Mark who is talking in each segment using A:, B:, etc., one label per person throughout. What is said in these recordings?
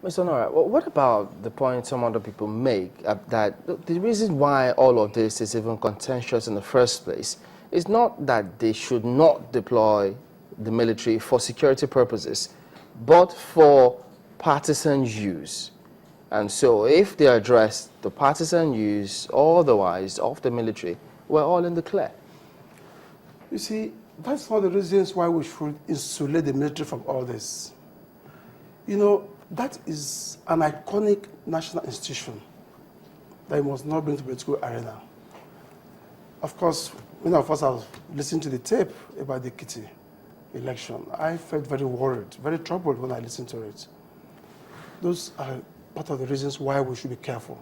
A: Mr. Onuora, well, what about the point some other people make that the reason why all of this is even contentious in the first place is not that they should not deploy the military for security purposes, but for partisan use. And so if they address the partisan use or otherwise of the military, we're all in the clear.
B: You see, that's one of the reasons why we should insulate the military from all this. You know, that is an iconic national institution that must not bring to the political arena. Of course, many of us have listened to the tape about the Kitty election. I felt very worried, very troubled when I listened to it. Those are part of the reasons why we should be careful.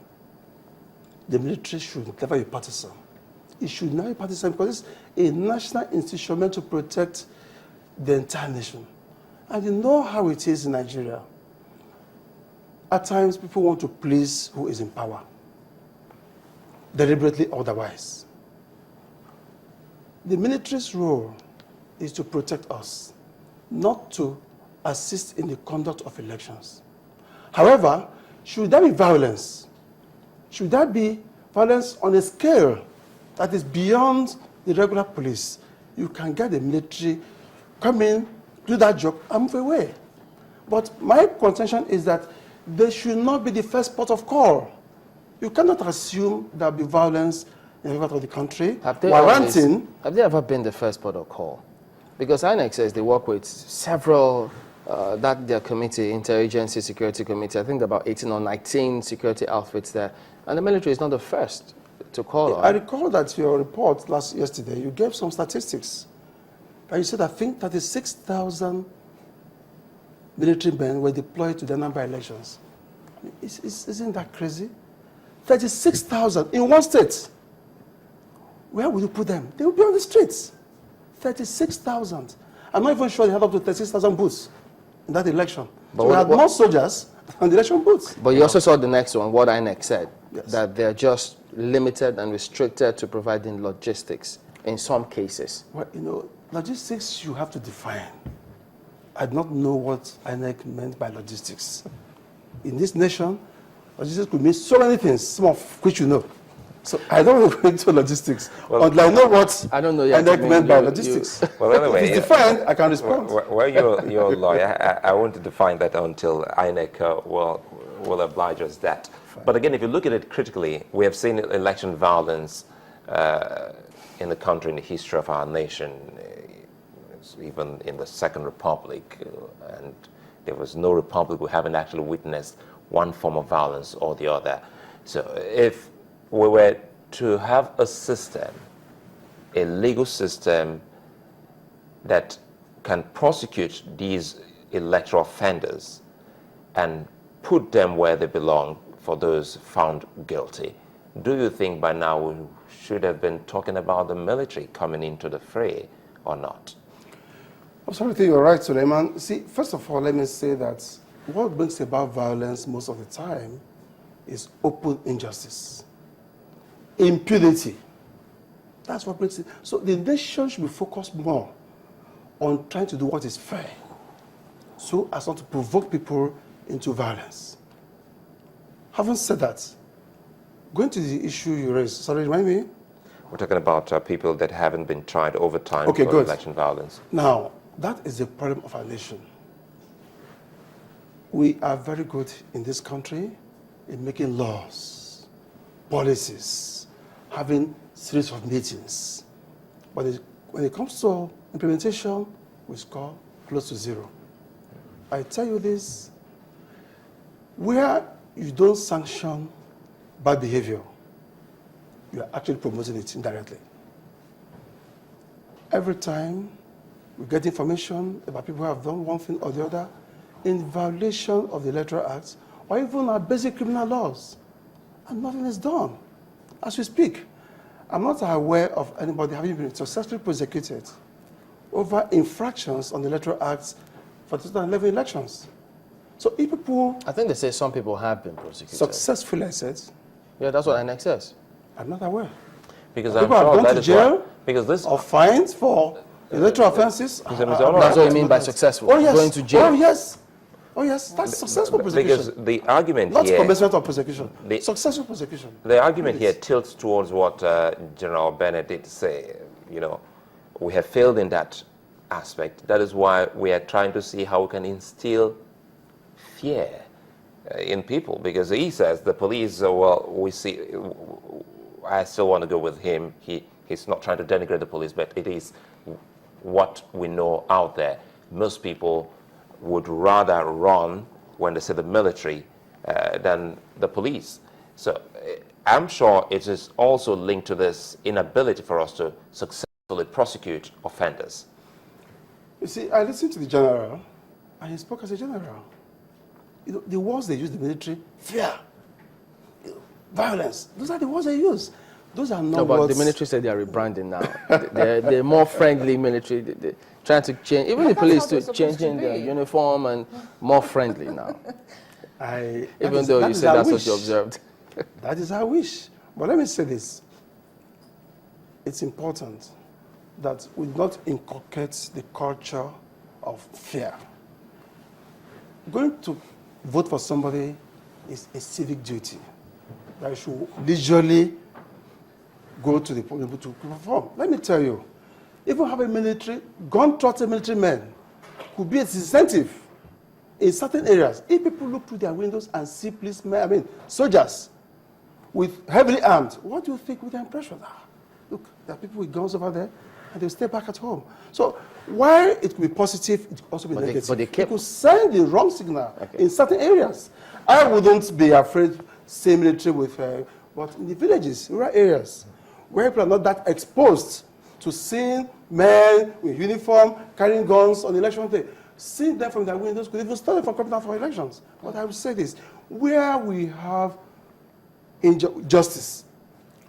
B: The military should never be partisan. It should never be partisan because it's a national institution meant to protect the entire nation. And you know how it is in Nigeria. At times, people want to please who is in power, deliberately or otherwise. The military's role is to protect us, not to assist in the conduct of elections. However, should there be violence? Should there be violence on a scale that is beyond the regular police? You can get the military come in, do that job, and move away. But my contention is that they should not be the first port of call. You cannot assume there will be violence in every part of the country.
A: Have they ever been the first port of call? Because INEC says they work with several, their committee, Interagency Security Committee, I think about 18 or 19 security outfits there, and the military is not the first to call on.
B: I recall that your report yesterday, you gave some statistics. And you said, I think 36,000 military men were deployed to the number elections. I mean, isn't that crazy? 36,000 in one state. Where would you put them? They would be on the streets. 36,000. I'm not even sure they had up to 36,000 booths in that election. But so we had more soldiers on the election booths.
A: But you also saw the next one, what INEC said, yes, that they're just limited and restricted to providing logistics in some cases.
B: Well, you know, logistics you have to define. I do not know what INEC meant by logistics. In this nation, logistics could mean so many things, some of which you know. So I don't want to go into logistics until I know what INEC meant by logistics.
C: Well, anyway,
B: if it's defined, I can respond.
C: Well, you're a lawyer. I want to define that until INEC will oblige us that. Fine. But again, if you look at it critically, we have seen election violence in the country, in the history of our nation, even in the Second Republic, and there was no republic we haven't actually witnessed one form of violence or the other. So if we were to have a system, a legal system that can prosecute these electoral offenders and put them where they belong for those found guilty, do you think by now we should have been talking about the military coming into the fray or not?
B: Absolutely, you're right, Suleiman. See, first of all, let me say that what brings about violence most of the time is open injustice, impunity. That's what brings it. So the nation should be focused more on trying to do what is fair, so as not to provoke people into violence. Having said that, going to the issue you raised, sorry, remind me?
C: We're talking about people that haven't been tried over time for election violence.
B: Now, that is the problem of our nation. We are very good in this country in making laws, policies, having series of meetings. But when it comes to implementation, we score close to zero. I tell you this, where you don't sanction bad behavior, you are actually promoting it indirectly. Every time we get information about people who have done one thing or the other in violation of the Electoral Act or even our basic criminal laws, and nothing is done. As we speak, I'm not aware of anybody having been successfully prosecuted over infractions on the Electoral Act for 2011 elections. So if people...
A: I think they say some people have been prosecuted.
B: Successfully, I said.
A: Yeah, that's what INEC says.
B: I'm not aware.
C: Because
B: people
C: I'm sure
B: have gone to jail
C: because this
B: or fined for electoral offenses.
A: That's what you mean by successful.
B: Oh, yes.
A: Going to jail.
B: Oh, yes. Oh yes, that's successful
C: Because
B: prosecution.
C: the argument
B: Not
C: here,
B: commencement of prosecution.
C: The-
B: Successful prosecution.
C: the argument here tilts towards what General Bennett did say. You know, we have failed in that aspect. That is why we are trying to see how we can instill fear in people, because he says the police, well, we see, I still want to go with him. He's not trying to denigrate the police, but it is what we know out there. Most people would rather run when they say the military than the police. So I'm sure it is also linked to this inability for us to successfully prosecute offenders.
B: You see, I listened to the general, and he spoke as a general. You know, the words they use in the military, fear, violence, those are the words they use. Those are not
A: No, but
B: words.
A: the military said they are rebranding now. they're more friendly military. They're trying to change, even the police too, changing their uniform and more friendly now. Even though you said that's what you observed.
B: That is our wish. But let me say this. It's important that we not inculcate the culture of fear. Going to vote for somebody is a civic duty that you should leisurely go to the polling booth to perform. Let me tell you, even having military, gun-trotted military men could be a disincentive in certain areas. If people look through their windows and see policemen, soldiers with heavily armed, what do you think with their impression? Look, there are people with guns over there, and they'll stay back at home. So while it could be positive, it could also be negative.
A: But they kept...
B: It could send the wrong signal in certain areas. I wouldn't be afraid, say military with, but in the villages, rural areas, where people are not that exposed to seeing men with uniform carrying guns on election day, seeing them from their windows could even stop them from coming out for elections. But I will say this, where we have justice,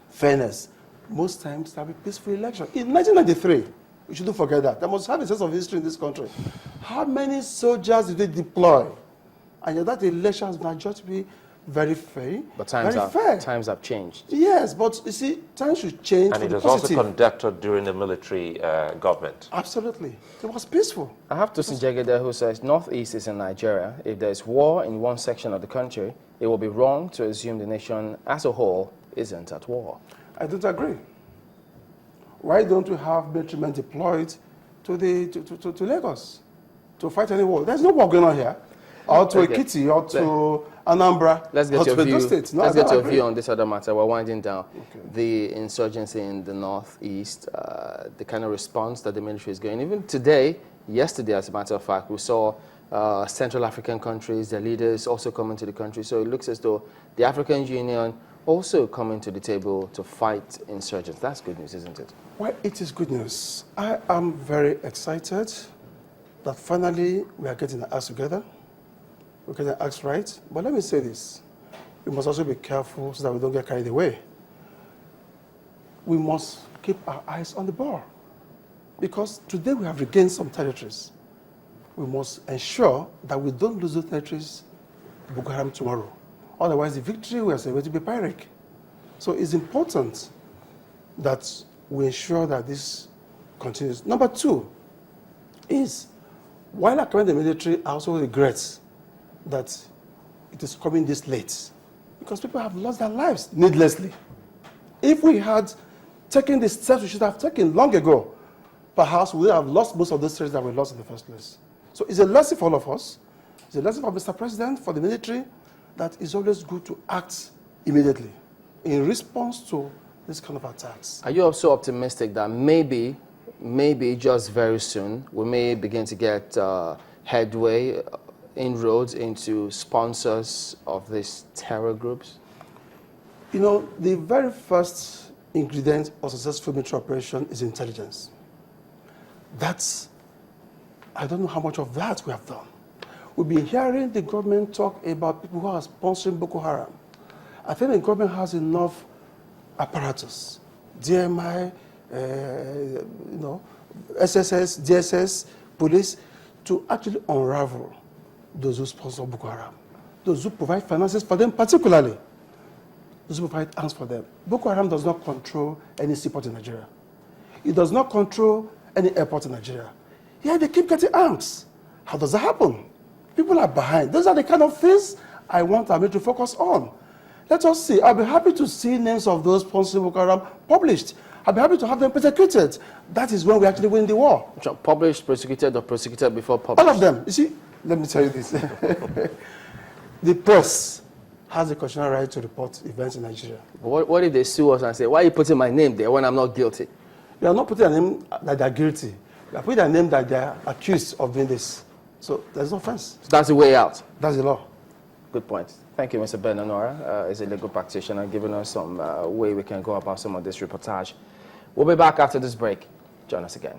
B: fairness, most times there will be peaceful election. In 1993, we shouldn't forget that. There must have a sense of history in this country. How many soldiers did they deploy? And yet that election has not just be very fair.
A: But
B: times
A: have changed.
B: Yes, but you see, times should change.
C: And it was also conducted during the military government.
B: Absolutely. It was peaceful.
A: I have Tosin Jegede who says Northeast is in Nigeria. If there is war in one section of the country, it will be wrong to assume the nation as a whole isn't at war.
B: I don't agree. Why don't we have military men deployed to Lagos to fight any war? There's no war going on here. Or to Ekiti, or to Anambra,
A: Let's get your view.
B: No,
A: let's get your view on this other matter. We're winding down.
B: Okay.
A: The insurgency in the Northeast, the kind of response that the military is going. Even today, yesterday, as a matter of fact, we saw Central African countries, their leaders also coming to the country. So it looks as though the African Union also coming to the table to fight insurgents. That's good news, isn't it?
B: Well, it is good news. I am very excited that finally we are getting the acts together. We're getting the acts right. But let me say this. We must also be careful so that we don't get carried away. We must keep our eyes on the ball. Because today we have regained some territories. We must ensure that we don't lose those territories to Boko Haram tomorrow. Otherwise, the victory we are celebrating will be Pyrrhic. So it's important that we ensure that this continues. Number two is, while I commend the military, I also regret that it is coming this late, because people have lost their lives needlessly. If we had taken the steps we should have taken long ago, perhaps we would have lost most of those territories that were lost in the first place. So it's a lesson for all of us. It's a lesson for Mr. President, for the military, that it's always good to act immediately in response to this kind of attacks.
A: Are you also optimistic that maybe just very soon, we may begin to get headway, inroads into sponsors of these terror groups?
B: You know, the very first ingredient of successful military operation is intelligence. That's, I don't know how much of that we have done. We've been hearing the government talk about people who are sponsoring Boko Haram. I think the government has enough apparatus, DMI, SSS, DSS, police, to actually unravel those who sponsor Boko Haram, those who provide finances for them particularly, those who provide arms for them. Boko Haram does not control any seaport in Nigeria. It does not control any airport in Nigeria. Yet they keep getting arms. How does that happen? People are behind. Those are the kind of things I want our military to focus on. Let us see. I'll be happy to see names of those responsible Boko Haram published. I'll be happy to have them persecuted. That is when we actually win the war.
A: Published, prosecuted, or prosecuted before published?
B: All of them. You see, let me tell you this. The press has the constitutional right to report events in Nigeria.
A: What if they sue us and say, why are you putting my name there when I'm not guilty?
B: You are not putting a name that they are guilty. You are putting a name that they are accused of doing this. So there's no offense.
A: So that's the way out.
B: That's the law.
A: Good point. Thank you, Mr. Ben Onuora, as a legal practitioner, giving us some way we can go about some of this reportage. We'll be back after this break. Join us again.